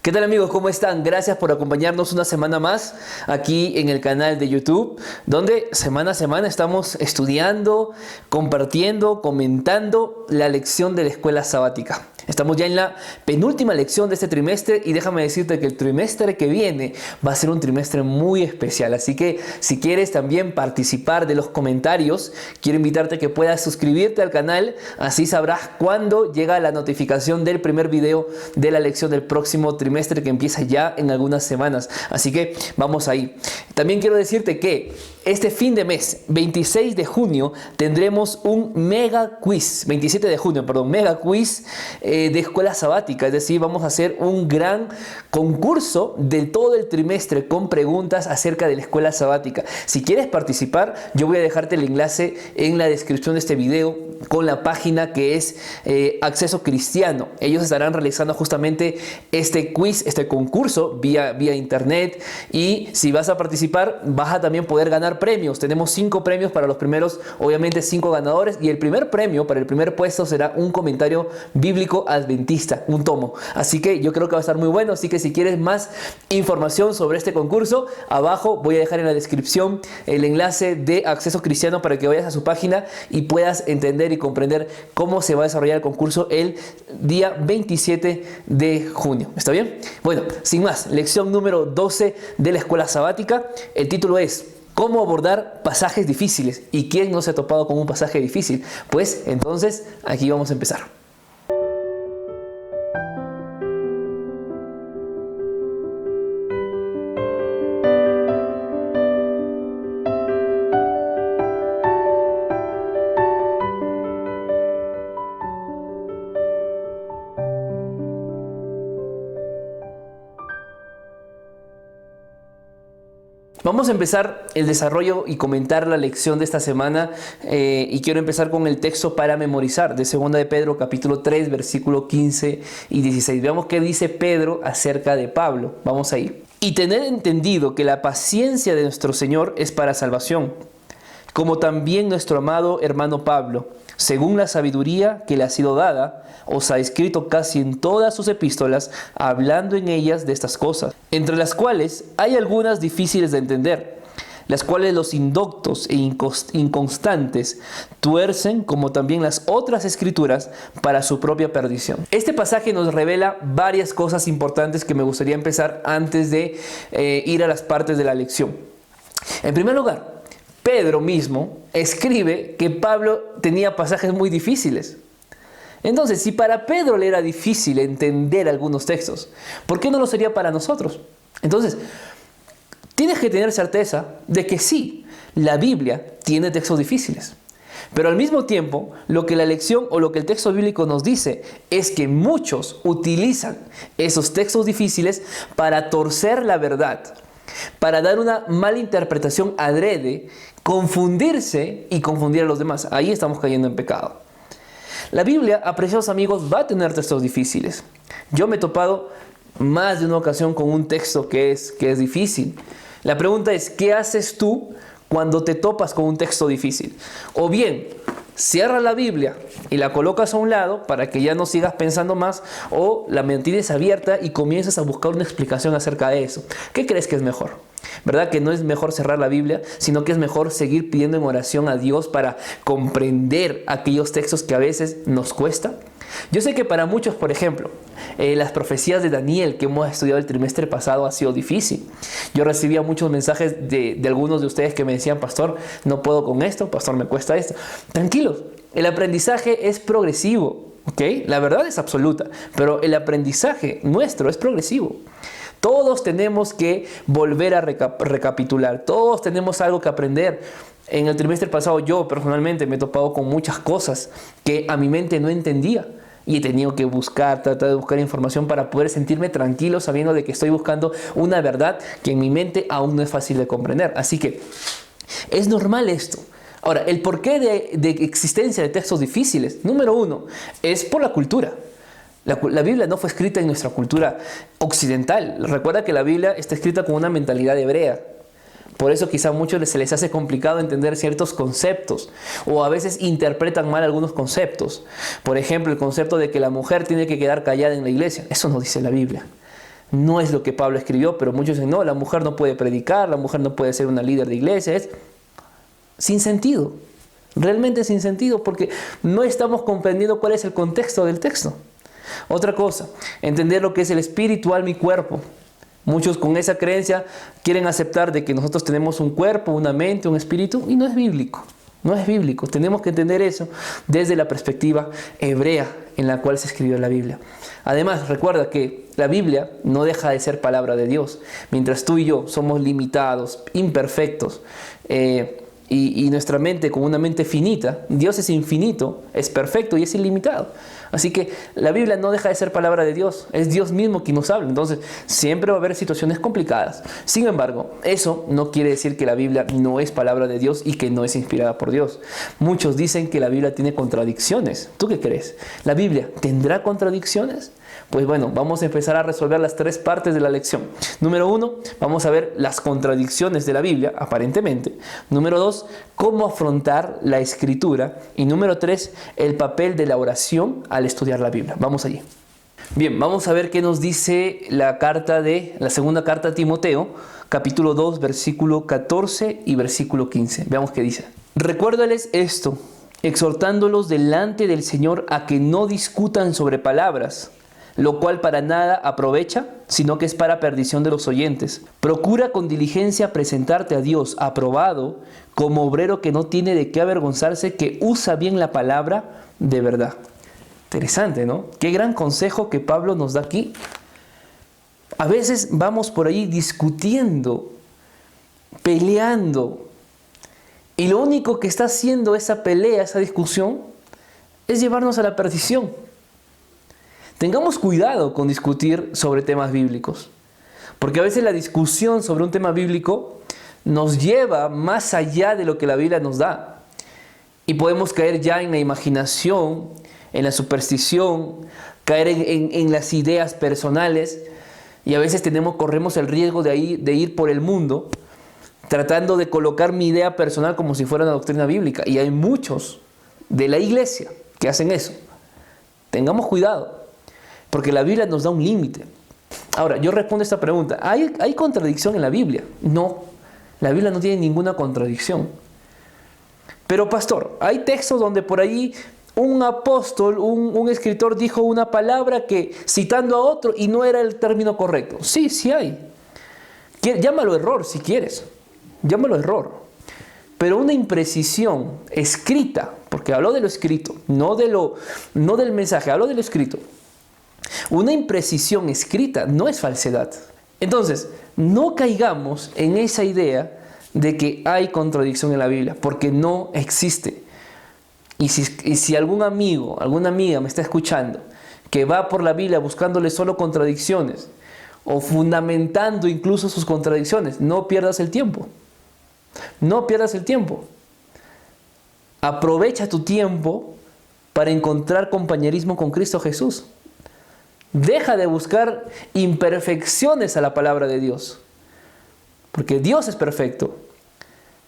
¿Qué tal amigos? ¿Cómo están? Gracias por acompañarnos una semana más aquí en el canal de YouTube, donde semana a semana estamos estudiando, compartiendo, comentando la lección de la escuela sabática. Estamos ya en la penúltima lección de este trimestre y déjame decirte que el trimestre que viene va a ser un trimestre muy especial. Así que si quieres también participar de los comentarios, quiero invitarte a que puedas suscribirte al canal, así sabrás cuándo llega la notificación del primer video de la lección del próximo trimestre que empieza ya en algunas semanas. Así que vamos ahí. También quiero decirte que este fin de mes, 26 de junio, tendremos un mega quiz, 27 de junio, perdón, mega quiz de escuela sabática. Es decir, vamos a hacer un gran concurso de todo el trimestre con preguntas acerca de la escuela sabática. Si quieres participar, yo voy a dejarte el enlace en la descripción de este video con la página que es Acceso Cristiano. Ellos estarán realizando justamente este quiz, este concurso vía internet, y si vas a participar vas a también poder ganar premios. Tenemos 5 premios para los primeros, obviamente 5 ganadores, y el primer premio para el primer puesto será un comentario bíblico adventista, un tomo. Así que yo creo que va a estar muy bueno. Así que si quieres más información sobre este concurso, abajo voy a dejar en la descripción el enlace de Acceso Cristiano para que vayas a su página y puedas entender y comprender cómo se va a desarrollar el concurso el día 27 de junio. ¿Está bien? Bueno, sin más, lección número 12 de la escuela sabática. El título es ¿cómo abordar pasajes difíciles? ¿Y quién no se ha topado con un pasaje difícil? Pues entonces aquí vamos a empezar. Vamos a empezar el desarrollo y comentar la lección de esta semana, y quiero empezar con el texto para memorizar de 2 de Pedro capítulo 3 versículo 15 y 16. Veamos qué dice Pedro acerca de Pablo. Vamos ahí. Y tener entendido que la paciencia de nuestro Señor es para salvación, como también nuestro amado hermano Pablo, según la sabiduría que le ha sido dada, os ha escrito casi en todas sus epístolas, hablando en ellas de estas cosas, entre las cuales hay algunas difíciles de entender, las cuales los indoctos e inconstantes tuercen, como también las otras escrituras, para su propia perdición. Este pasaje nos revela varias cosas importantes que me gustaría empezar antes de ir a las partes de la lección. En primer lugar, Pedro mismo escribe que Pablo tenía pasajes muy difíciles. Entonces, si para Pedro le era difícil entender algunos textos, ¿por qué no lo sería para nosotros? Entonces, tienes que tener certeza de que sí, la Biblia tiene textos difíciles. Pero al mismo tiempo, lo que la lección o lo que el texto bíblico nos dice es que muchos utilizan esos textos difíciles para torcer la verdad, para dar una mala interpretación adrede, confundirse y confundir a los demás. Ahí estamos cayendo en pecado. La Biblia, apreciados amigos, va a tener textos difíciles. Yo me he topado más de una ocasión con un texto que es difícil. La pregunta es, ¿qué haces tú cuando te topas con un texto difícil? O bien, cierras la Biblia y la colocas a un lado para que ya no sigas pensando más, o la mantienes abierta y comienzas a buscar una explicación acerca de eso. ¿Qué crees que es mejor? ¿Verdad que no es mejor cerrar la Biblia, sino que es mejor seguir pidiendo en oración a Dios para comprender aquellos textos que a veces nos cuesta? Yo sé que para muchos, por ejemplo, las profecías de Daniel que hemos estudiado el trimestre pasado ha sido difícil. Yo recibía muchos mensajes de algunos de ustedes que me decían: pastor, no puedo con esto, pastor, me cuesta esto. Tranquilos, el aprendizaje es progresivo, ¿ok? La verdad es absoluta, pero el aprendizaje nuestro es progresivo. Todos tenemos que volver a recapitular, todos tenemos algo que aprender. En el trimestre pasado yo personalmente me he topado con muchas cosas que a mi mente no entendía y he tenido que tratar de buscar información para poder sentirme tranquilo sabiendo de que estoy buscando una verdad que en mi mente aún no es fácil de comprender. Así que es normal esto. Ahora, el porqué de existencia de textos difíciles, número 1, es por la cultura. La Biblia no fue escrita en nuestra cultura occidental. Recuerda que la Biblia está escrita con una mentalidad hebrea. Por eso quizá a muchos se les hace complicado entender ciertos conceptos, o a veces interpretan mal algunos conceptos. Por ejemplo, el concepto de que la mujer tiene que quedar callada en la iglesia. Eso no dice la Biblia. No es lo que Pablo escribió, pero muchos dicen, no, la mujer no puede predicar, la mujer no puede ser una líder de iglesia. Es sin sentido, realmente sin sentido, porque no estamos comprendiendo cuál es el contexto del texto. Otra cosa, entender lo que es el espíritu, alma y cuerpo. Muchos con esa creencia quieren aceptar de que nosotros tenemos un cuerpo, una mente, un espíritu, y no es bíblico. No es bíblico. Tenemos que entender eso desde la perspectiva hebrea en la cual se escribió la Biblia. Además, recuerda que la Biblia no deja de ser palabra de Dios. Mientras tú y yo somos limitados, imperfectos, y nuestra mente con una mente finita, Dios es infinito, es perfecto y es ilimitado. Así que la Biblia no deja de ser palabra de Dios, es Dios mismo quien nos habla. Entonces siempre va a haber situaciones complicadas. Sin embargo, eso no quiere decir que la Biblia no es palabra de Dios y que no es inspirada por Dios. Muchos dicen que la Biblia tiene contradicciones. ¿Tú qué crees? ¿La Biblia tendrá contradicciones? Pues bueno, vamos a empezar a resolver las tres partes de la lección. Número 1, vamos a ver las contradicciones de la Biblia, aparentemente. Número 2, cómo afrontar la escritura. Y número 3, el papel de la oración al estudiar la Biblia. Vamos allí. Bien, vamos a ver qué nos dice la segunda carta a Timoteo, capítulo 2, versículo 14 y versículo 15. Veamos qué dice. Recuérdales esto, exhortándolos delante del Señor a que no discutan sobre palabras, lo cual para nada aprovecha, sino que es para perdición de los oyentes. Procura con diligencia presentarte a Dios aprobado, como obrero que no tiene de qué avergonzarse, que usa bien la palabra de verdad. Interesante, ¿no? Qué gran consejo que Pablo nos da aquí. A veces vamos por ahí discutiendo, peleando, y lo único que está haciendo esa pelea, esa discusión, es llevarnos a la perdición. Tengamos cuidado con discutir sobre temas bíblicos, porque a veces la discusión sobre un tema bíblico nos lleva más allá de lo que la Biblia nos da. Y podemos caer ya en la imaginación, en la superstición, caer en las ideas personales, y a veces corremos el riesgo de ir por el mundo tratando de colocar mi idea personal como si fuera una doctrina bíblica. Y hay muchos de la iglesia que hacen eso. Tengamos cuidado, porque la Biblia nos da un límite. Ahora, yo respondo a esta pregunta. ¿Hay contradicción en la Biblia? No, la Biblia no tiene ninguna contradicción. Pero pastor, hay textos donde por ahí un apóstol, un escritor dijo una palabra que citando a otro y no era el término correcto. Sí, sí hay. Llámalo error si quieres. Llámalo error. Pero una imprecisión escrita, porque habló de lo escrito, no del mensaje, habló de lo escrito. Una imprecisión escrita no es falsedad. Entonces, no caigamos en esa idea de que hay contradicción en la Biblia, porque no existe. Y si algún amigo, alguna amiga me está escuchando, que va por la Biblia buscándole solo contradicciones, o fundamentando incluso sus contradicciones, no pierdas el tiempo. No pierdas el tiempo. Aprovecha tu tiempo para encontrar compañerismo con Cristo Jesús. Deja de buscar imperfecciones a la palabra de Dios, porque Dios es perfecto.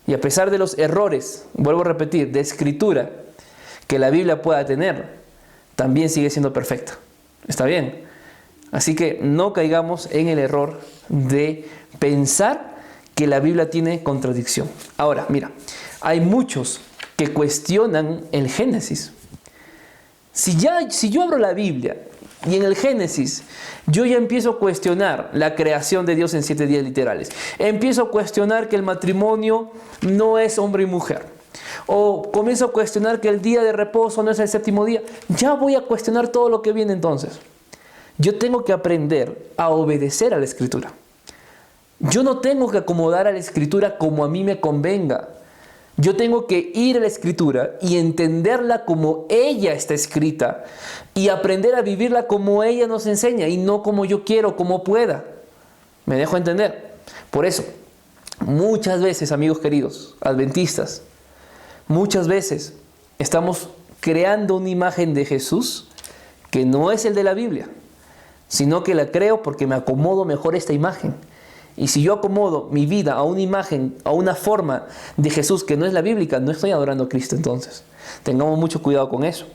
Y a pesar de los errores, vuelvo a repetir, de escritura que la Biblia pueda tener, también sigue siendo perfecta. ¿Está bien? Así que no caigamos en el error de pensar que la Biblia tiene contradicción. Ahora, mira, hay muchos que cuestionan el Génesis. Si yo abro la Biblia y en el Génesis yo ya empiezo a cuestionar la creación de Dios en 7 días literales, empiezo a cuestionar que el matrimonio no es hombre y mujer, o comienzo a cuestionar que el día de reposo no es el séptimo día, ya voy a cuestionar todo lo que viene entonces. Yo tengo que aprender a obedecer a la Escritura. Yo no tengo que acomodar a la Escritura como a mí me convenga. Yo tengo que ir a la Escritura y entenderla como ella está escrita y aprender a vivirla como ella nos enseña y no como yo quiero, como pueda. ¿Me dejo entender? Por eso, muchas veces, amigos queridos, adventistas, muchas veces estamos creando una imagen de Jesús que no es el de la Biblia, sino que la creo porque me acomodo mejor esta imagen. Y si yo acomodo mi vida a una imagen, a una forma de Jesús que no es la bíblica, no estoy adorando a Cristo entonces. Tengamos mucho cuidado con eso.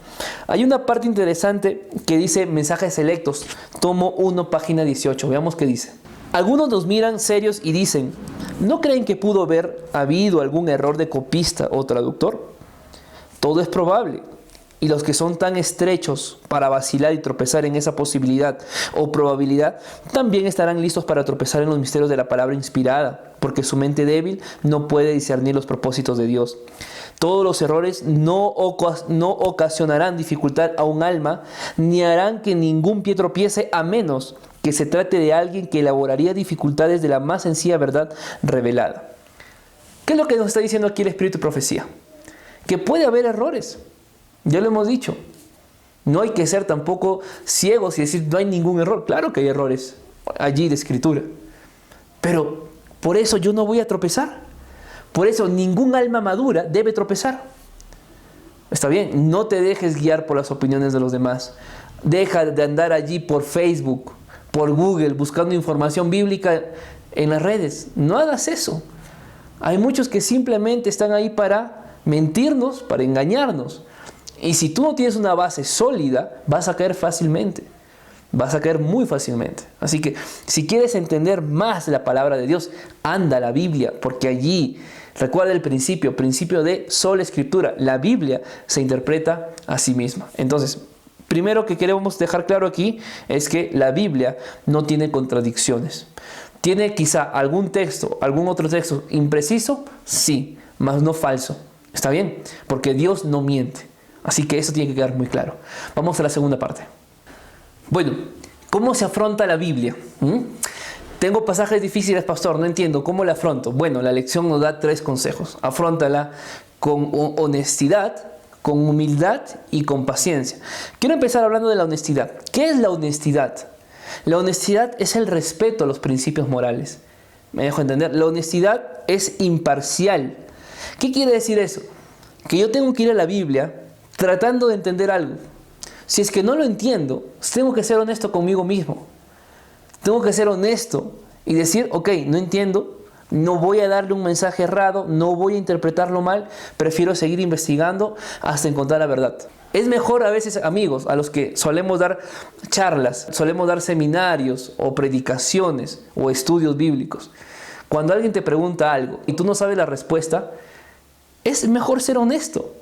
Hay una parte interesante que dice mensajes selectos, tomo 1, página 18. Veamos qué dice. Algunos nos miran serios y dicen, ¿no creen que pudo haber habido algún error de copista o traductor? Todo es probable. Y los que son tan estrechos para vacilar y tropezar en esa posibilidad o probabilidad, también estarán listos para tropezar en los misterios de la palabra inspirada, porque su mente débil no puede discernir los propósitos de Dios. Todos los errores no ocasionarán dificultad a un alma, ni harán que ningún pie tropiece, a menos que se trate de alguien que elaboraría dificultades de la más sencilla verdad revelada. ¿Qué es lo que nos está diciendo aquí el Espíritu de Profecía? Que puede haber errores. Ya lo hemos dicho. No hay que ser tampoco ciegos y decir no hay ningún error. Claro que hay errores allí de escritura. Pero por eso yo no voy a tropezar. Por eso ningún alma madura debe tropezar. Está bien, no te dejes guiar por las opiniones de los demás. Deja de andar allí por Facebook, por Google, buscando información bíblica en las redes. No hagas eso. Hay muchos que simplemente están ahí para mentirnos, para engañarnos. Y si tú no tienes una base sólida, vas a caer fácilmente. Vas a caer muy fácilmente. Así que si quieres entender más la palabra de Dios, anda a la Biblia, porque allí, recuerda el principio de sola escritura. La Biblia se interpreta a sí misma. Entonces, primero que queremos dejar claro aquí es que la Biblia no tiene contradicciones. ¿Tiene quizá algún texto, algún otro texto impreciso? Sí, mas no falso. ¿Está bien? Porque Dios no miente. Así que eso tiene que quedar muy claro. Vamos a la segunda parte. Bueno, ¿cómo se afronta la Biblia? Tengo pasajes difíciles, pastor, no entiendo. ¿Cómo la afronto? Bueno, la lección nos da 3 consejos. Afróntala con honestidad, con humildad y con paciencia. Quiero empezar hablando de la honestidad. ¿Qué es la honestidad? La honestidad es el respeto a los principios morales. ¿Me dejo entender? La honestidad es imparcial. ¿Qué quiere decir eso? Que yo tengo que ir a la Biblia tratando de entender algo. Si es que no lo entiendo, tengo que ser honesto conmigo mismo. Tengo que ser honesto y decir, ok, no entiendo, no voy a darle un mensaje errado, no voy a interpretarlo mal, prefiero seguir investigando hasta encontrar la verdad. Es mejor a veces, amigos, a los que solemos dar charlas, solemos dar seminarios o predicaciones o estudios bíblicos. Cuando alguien te pregunta algo y tú no sabes la respuesta, es mejor ser honesto.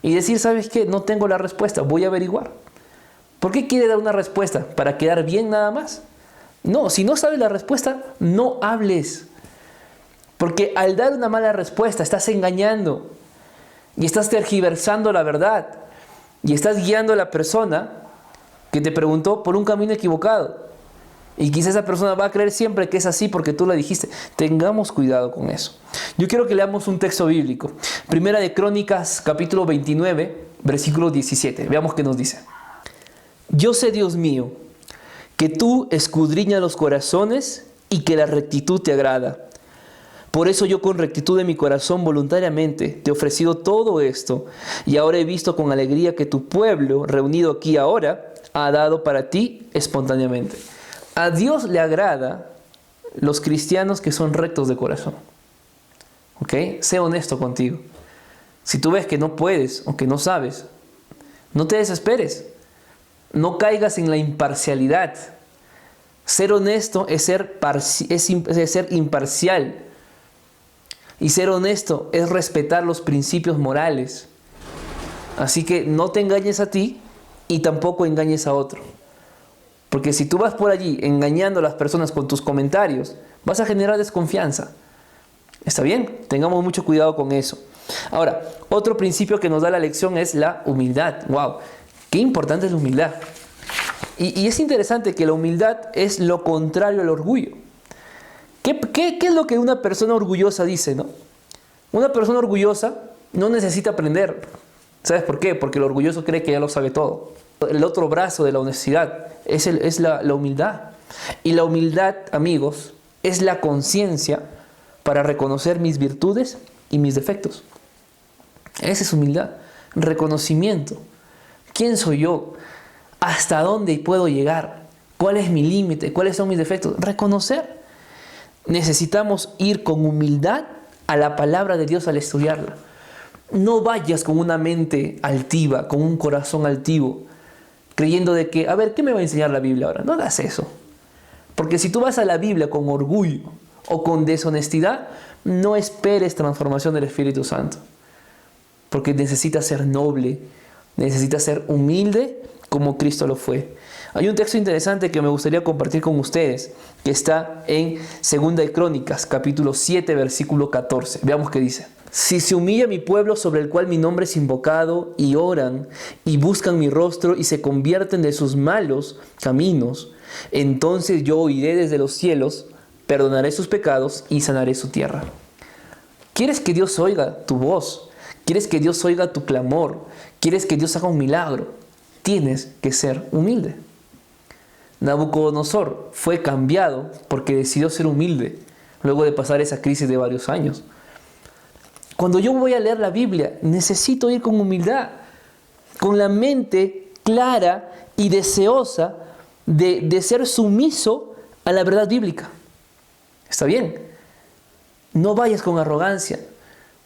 Y decir, ¿sabes qué? No tengo la respuesta, voy a averiguar. ¿Por qué quiere dar una respuesta? ¿Para quedar bien nada más? No, si no sabes la respuesta, no hables. Porque al dar una mala respuesta, estás engañando. Y estás tergiversando la verdad. Y estás guiando a la persona que te preguntó por un camino equivocado. Y quizás esa persona va a creer siempre que es así porque tú le dijiste. Tengamos cuidado con eso. Yo quiero que leamos un texto bíblico. Primera de Crónicas, capítulo 29, versículo 17. Veamos qué nos dice. Yo sé, Dios mío, que tú escudriñas los corazones y que la rectitud te agrada. Por eso yo con rectitud de mi corazón voluntariamente te he ofrecido todo esto. Y ahora he visto con alegría que tu pueblo, reunido aquí ahora, ha dado para ti espontáneamente. A Dios le agrada los cristianos que son rectos de corazón. ¿Ok? Sé honesto contigo. Si tú ves que no puedes o que no sabes, no te desesperes. No caigas en la imparcialidad. Ser honesto es ser imparcial. Y ser honesto es respetar los principios morales. Así que no te engañes a ti y tampoco engañes a otro. Porque si tú vas por allí engañando a las personas con tus comentarios, vas a generar desconfianza. ¿Está bien? Tengamos mucho cuidado con eso. Ahora, otro principio que nos da la lección es la humildad. ¡Wow! ¡Qué importante es la humildad! Y es interesante que la humildad es lo contrario al orgullo. ¿Qué es lo que una persona orgullosa dice, no? Una persona orgullosa no necesita aprender. ¿Sabes por qué? Porque el orgulloso cree que ya lo sabe todo. El otro brazo de la honestidad es la humildad. Y la humildad, amigos, es la conciencia para reconocer mis virtudes y mis defectos. Esa es humildad. Reconocimiento. ¿Quién soy yo? ¿Hasta dónde puedo llegar? ¿Cuál es mi límite? ¿Cuáles son mis defectos? Reconocer. necesitamos ir con humildad a la palabra de Dios al estudiarla. No vayas con una mente altiva, con un corazón altivo, creyendo de que, a ver, ¿qué me va a enseñar la Biblia ahora? No hagas eso. Porque si tú vas a la Biblia con orgullo o con deshonestidad, no esperes transformación del Espíritu Santo. Porque necesitas ser noble, necesitas ser humilde como Cristo lo fue. Hay un texto interesante que me gustaría compartir con ustedes, que está en 2 de Crónicas, capítulo 7, versículo 14. Veamos qué dice. Si se humilla mi pueblo sobre el cual mi nombre es invocado, y oran, y buscan mi rostro, y se convierten de sus malos caminos, entonces yo oiré desde los cielos, perdonaré sus pecados y sanaré su tierra. ¿Quieres que Dios oiga tu voz? ¿Quieres que Dios oiga tu clamor? ¿Quieres que Dios haga un milagro? Tienes que ser humilde. Nabucodonosor fue cambiado porque decidió ser humilde luego de pasar esa crisis de varios años. Cuando yo voy a leer la Biblia, necesito ir con humildad, con la mente clara y deseosa de ser sumiso a la verdad bíblica. ¿Está bien? No vayas con arrogancia,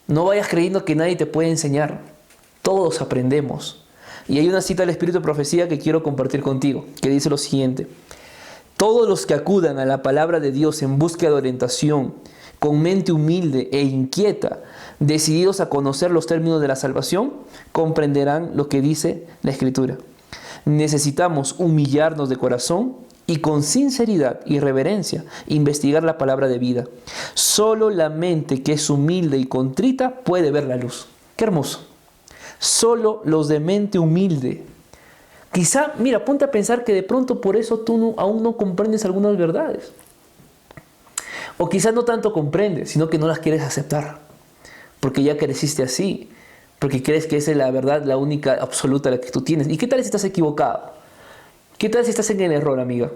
no vayas creyendo que nadie te puede enseñar. Todos aprendemos. Y hay una cita del Espíritu de Profecía que quiero compartir contigo, que dice lo siguiente: todos los que acudan a la palabra de Dios en búsqueda de orientación, con mente humilde e inquieta, decididos a conocer los términos de la salvación, comprenderán lo que dice la Escritura. Necesitamos humillarnos de corazón y con sinceridad y reverencia investigar la palabra de vida. Solo la mente que es humilde y contrita puede ver la luz. ¡Qué hermoso! Solo los de mente humilde. Quizá, mira, ponte a pensar que de pronto por eso tú aún no comprendes algunas verdades. O quizás no tanto comprendes, sino que no las quieres aceptar. Porque ya creciste así. Porque crees que esa es la verdad, la única absoluta la que tú tienes. ¿Y qué tal si estás equivocado? ¿Qué tal si estás en el error, amiga?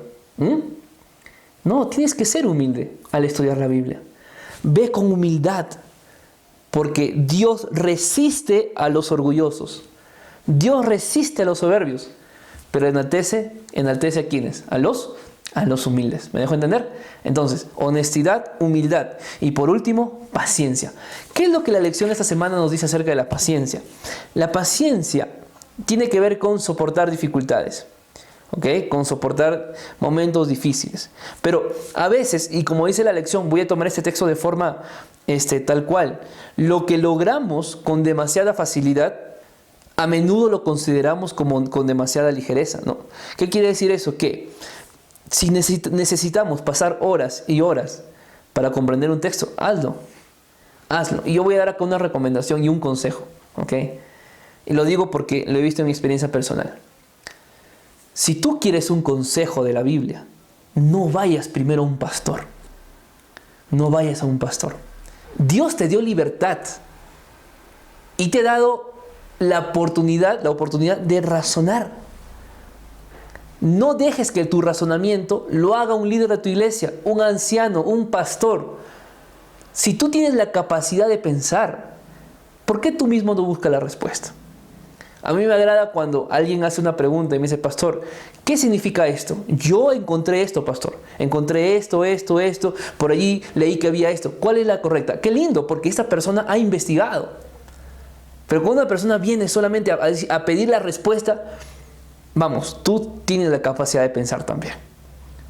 No, tienes que ser humilde al estudiar la Biblia. Ve con humildad. Porque Dios resiste a los orgullosos. Dios resiste a los soberbios. Pero enaltece ¿a quiénes? A los humildes. ¿Me dejo entender? Entonces, honestidad, humildad. Y por último, paciencia. ¿Qué es lo que la lección de esta semana nos dice acerca de la paciencia? La paciencia tiene que ver con soportar dificultades. ¿Ok? Con soportar momentos difíciles. Pero a veces, y como dice la lección, voy a tomar este texto de forma tal cual. Lo que logramos con demasiada facilidad, a menudo lo consideramos como con demasiada ligereza, ¿no? ¿Qué quiere decir eso? Que si necesitamos pasar horas y horas para comprender un texto, hazlo. Y yo voy a dar acá una recomendación y un consejo, ¿ok? Y lo digo porque lo he visto en mi experiencia personal. Si tú quieres un consejo de la Biblia, no vayas primero a un pastor. No vayas a un pastor. Dios te dio libertad y te ha dado la oportunidad de razonar. No dejes que tu razonamiento lo haga un líder de tu iglesia, un anciano, un pastor. Si tú tienes la capacidad de pensar, ¿por qué tú mismo no buscas la respuesta? A mí me agrada cuando alguien hace una pregunta y me dice: pastor, ¿qué significa esto? Yo encontré esto, pastor. Encontré esto, por allí leí que había esto. ¿Cuál es la correcta? Qué lindo, porque esta persona ha investigado. Pero cuando una persona viene solamente a pedir la respuesta, vamos, tú tienes la capacidad de pensar también.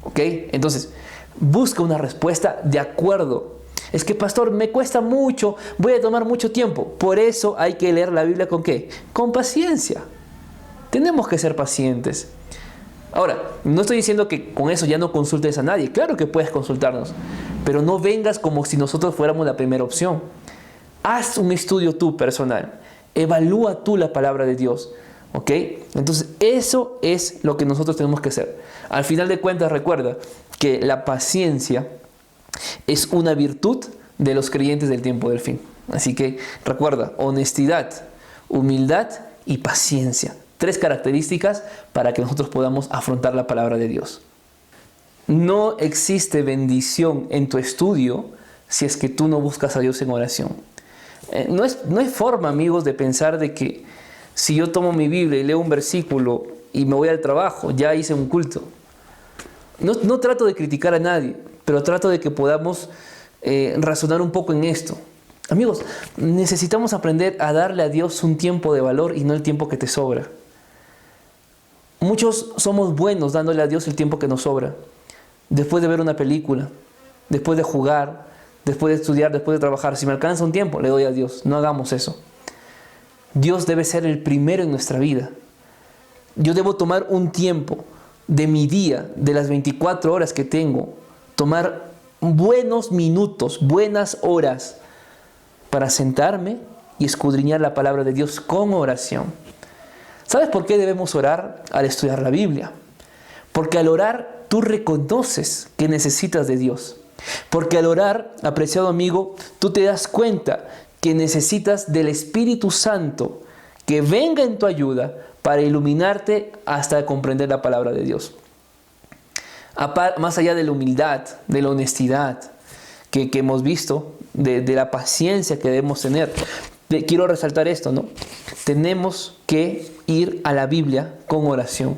¿Ok? Entonces, busca una respuesta de acuerdo. Es que, pastor, me cuesta mucho, voy a tomar mucho tiempo. Por eso hay que leer la Biblia ¿con qué? Con paciencia. Tenemos que ser pacientes. Ahora, no estoy diciendo que con eso ya no consultes a nadie. Claro que puedes consultarnos, pero no vengas como si nosotros fuéramos la primera opción. Haz un estudio tú personal. Evalúa tú la palabra de Dios. ¿Ok? Entonces, eso es lo que nosotros tenemos que hacer. Al final de cuentas, recuerda que la paciencia es una virtud de los creyentes del tiempo del fin. Así que recuerda: honestidad, humildad y paciencia. 3 características para que nosotros podamos afrontar la palabra de Dios. No existe bendición en tu estudio si es que tú no buscas a Dios en oración. No hay forma, amigos, de pensar de que si yo tomo mi Biblia y leo un versículo y me voy al trabajo, ya hice un culto. No trato de criticar a nadie, pero trato de que podamos razonar un poco en esto. Amigos, necesitamos aprender a darle a Dios un tiempo de valor y no el tiempo que te sobra. Muchos somos buenos dándole a Dios el tiempo que nos sobra. Después de ver una película, después de jugar, después de estudiar, después de trabajar. Si me alcanza un tiempo, le doy a Dios. No hagamos eso. Dios debe ser el primero en nuestra vida. Yo debo tomar un tiempo de mi día, de las 24 horas que tengo, tomar buenos minutos, buenas horas, para sentarme y escudriñar la palabra de Dios con oración. ¿Sabes por qué debemos orar al estudiar la Biblia? Porque al orar tú reconoces que necesitas de Dios. Porque al orar, apreciado amigo, tú te das cuenta que necesitas del Espíritu Santo que venga en tu ayuda para iluminarte hasta comprender la palabra de Dios. Más allá de la humildad, de la honestidad que hemos visto, de la paciencia que debemos tener, quiero resaltar esto, ¿no? Tenemos que ir a la Biblia con oración.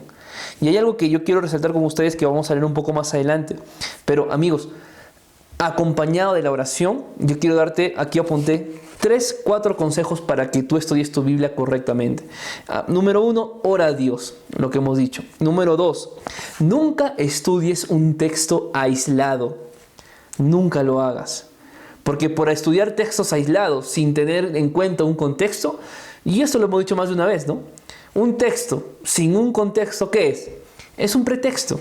Y hay algo que yo quiero resaltar con ustedes que vamos a leer un poco más adelante. Pero amigos, acompañado de la oración, yo quiero darte, aquí apunté, 4 consejos para que tú estudies tu Biblia correctamente. Número 1, ora a Dios, lo que hemos dicho. Número 2, nunca estudies un texto aislado. Nunca lo hagas. Porque por estudiar textos aislados sin tener en cuenta un contexto, y esto lo hemos dicho más de una vez, ¿no? Un texto sin un contexto, ¿qué es? Es un pretexto.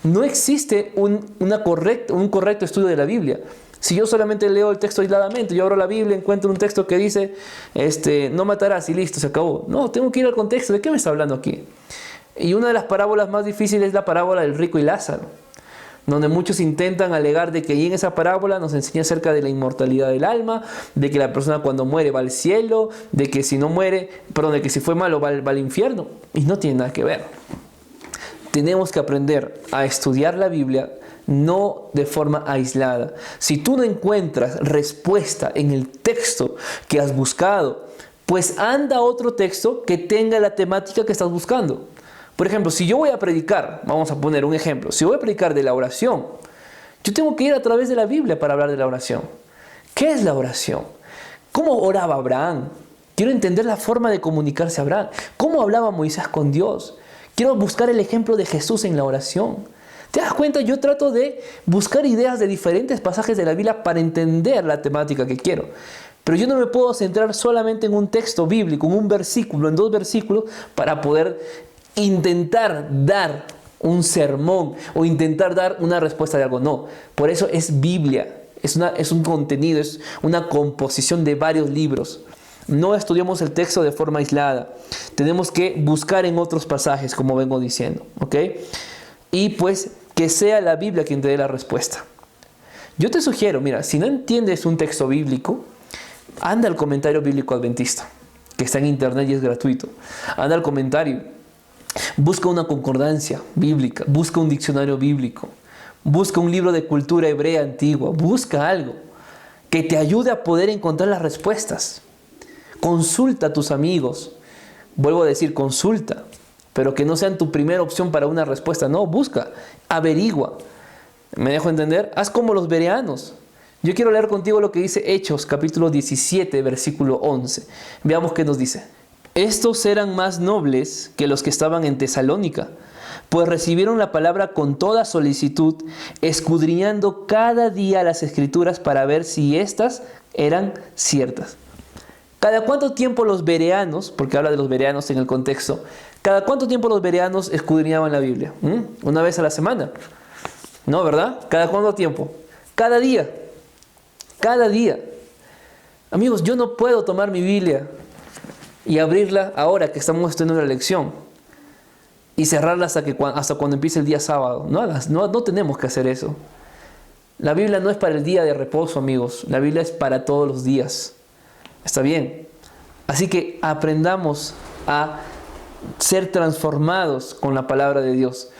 No existe un correcto estudio de la Biblia. Si yo solamente leo el texto aisladamente, yo abro la Biblia, encuentro un texto que dice, no matarás y listo, se acabó. No, tengo que ir al contexto. ¿De qué me está hablando aquí? Y una de las parábolas más difíciles es la parábola del rico y Lázaro, donde muchos intentan alegar de que ahí en esa parábola nos enseña acerca de la inmortalidad del alma, de que la persona cuando muere va al cielo, de que si no muere, perdón, de que si fue malo va al infierno. Y no tiene nada que ver. Tenemos que aprender a estudiar la Biblia no de forma aislada. Si tú no encuentras respuesta en el texto que has buscado, pues anda a otro texto que tenga la temática que estás buscando. Por ejemplo, si yo voy a predicar, vamos a poner un ejemplo, si voy a predicar de la oración, yo tengo que ir a través de la Biblia para hablar de la oración. ¿Qué es la oración? ¿Cómo oraba Abraham? Quiero entender la forma de comunicarse a Abraham. ¿Cómo hablaba Moisés con Dios? Quiero buscar el ejemplo de Jesús en la oración. ¿Te das cuenta? Yo trato de buscar ideas de diferentes pasajes de la Biblia para entender la temática que quiero. Pero yo no me puedo centrar solamente en un texto bíblico, en un versículo, en 2 versículos, para poder intentar dar un sermón o intentar dar una respuesta de algo. No, por eso es Biblia, es un contenido, es una composición de varios libros. No estudiamos el texto de forma aislada. Tenemos que buscar en otros pasajes, como vengo diciendo, ¿ok? Y pues que sea la Biblia quien te dé la respuesta. Yo te sugiero, mira, si no entiendes un texto bíblico, anda al comentario bíblico adventista, que está en internet y es gratuito. Anda al comentario, busca una concordancia bíblica, busca un diccionario bíblico, busca un libro de cultura hebrea antigua, busca algo que te ayude a poder encontrar las respuestas. Consulta a tus amigos, vuelvo a decir, consulta, pero que no sean tu primera opción para una respuesta. No, busca, averigua. ¿Me dejo entender? Haz como los bereanos. Yo quiero leer contigo lo que dice Hechos, capítulo 17, versículo 11. Veamos qué nos dice. Estos eran más nobles que los que estaban en Tesalónica, pues recibieron la palabra con toda solicitud, escudriñando cada día las Escrituras para ver si éstas eran ciertas. ¿Cada cuánto tiempo los bereanos, porque habla de los bereanos en el contexto, cada cuánto tiempo los bereanos escudriñaban la Biblia? ¿Una vez a la semana? No, ¿verdad? ¿Cada cuánto tiempo? Cada día. Cada día. Amigos, yo no puedo tomar mi Biblia y abrirla ahora que estamos estudiando la lección y cerrarla hasta cuando empiece el día sábado. No tenemos que hacer eso. La Biblia no es para el día de reposo, amigos. La Biblia es para todos los días. ¿Está bien? Así que aprendamos a ser transformados con la palabra de Dios.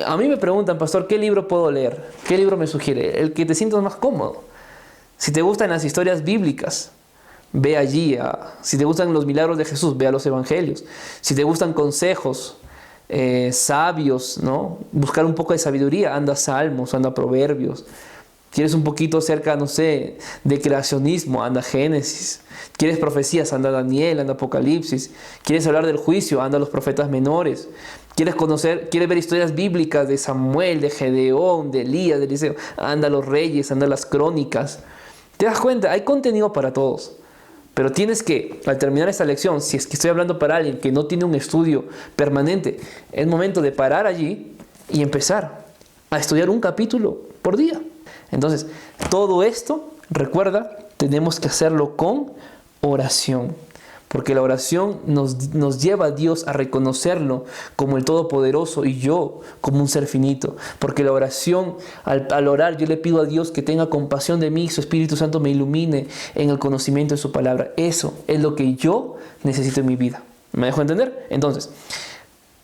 A mí me preguntan, pastor, ¿qué libro puedo leer? ¿Qué libro me sugiere? El que te sientas más cómodo. Si te gustan las historias bíblicas, ve allí. Si te gustan los milagros de Jesús, ve a los evangelios. Si te gustan consejos sabios, ¿no? Buscar un poco de sabiduría, anda a Salmos, anda a Proverbios. ¿Quieres un poquito acerca, no sé, de creacionismo? Anda a Génesis. ¿Quieres profecías? Anda a Daniel, anda a Apocalipsis. ¿Quieres hablar del juicio? Anda a los profetas menores. ¿Quieres ver historias bíblicas de Samuel, de Gedeón, de Elías, de Eliseo? Anda a los reyes, anda a las crónicas. ¿Te das cuenta? Hay contenido para todos. Pero tienes que, al terminar esta lección, si es que estoy hablando para alguien que no tiene un estudio permanente, es momento de parar allí y empezar a estudiar un capítulo por día. Entonces, todo esto, recuerda, tenemos que hacerlo con oración. Porque la oración nos lleva a Dios a reconocerlo como el Todopoderoso y yo como un ser finito. Porque la oración, al orar, yo le pido a Dios que tenga compasión de mí, su Espíritu Santo me ilumine en el conocimiento de su palabra. Eso es lo que yo necesito en mi vida. ¿Me dejo entender? Entonces,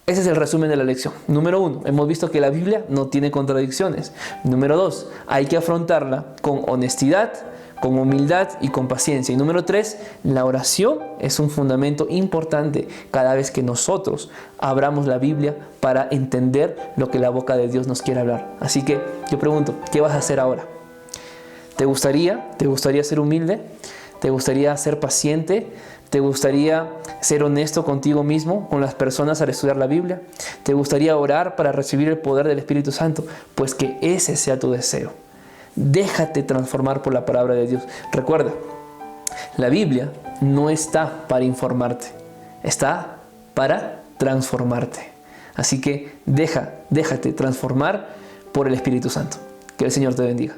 ese es el resumen de la lección. Número 1, hemos visto que la Biblia no tiene contradicciones. Número 2, hay que afrontarla con honestidad, con humildad y con paciencia. Y número 3, la oración es un fundamento importante cada vez que nosotros abramos la Biblia para entender lo que la boca de Dios nos quiere hablar. Así que yo pregunto, ¿qué vas a hacer ahora? ¿Te gustaría ser humilde? ¿Te gustaría ser paciente? ¿Te gustaría ser honesto contigo mismo, con las personas al estudiar la Biblia? ¿Te gustaría orar para recibir el poder del Espíritu Santo? Pues que ese sea tu deseo. Déjate transformar por la palabra de Dios. Recuerda, la Biblia no está para informarte, está para transformarte. Así que déjate transformar por el Espíritu Santo. Que el Señor te bendiga.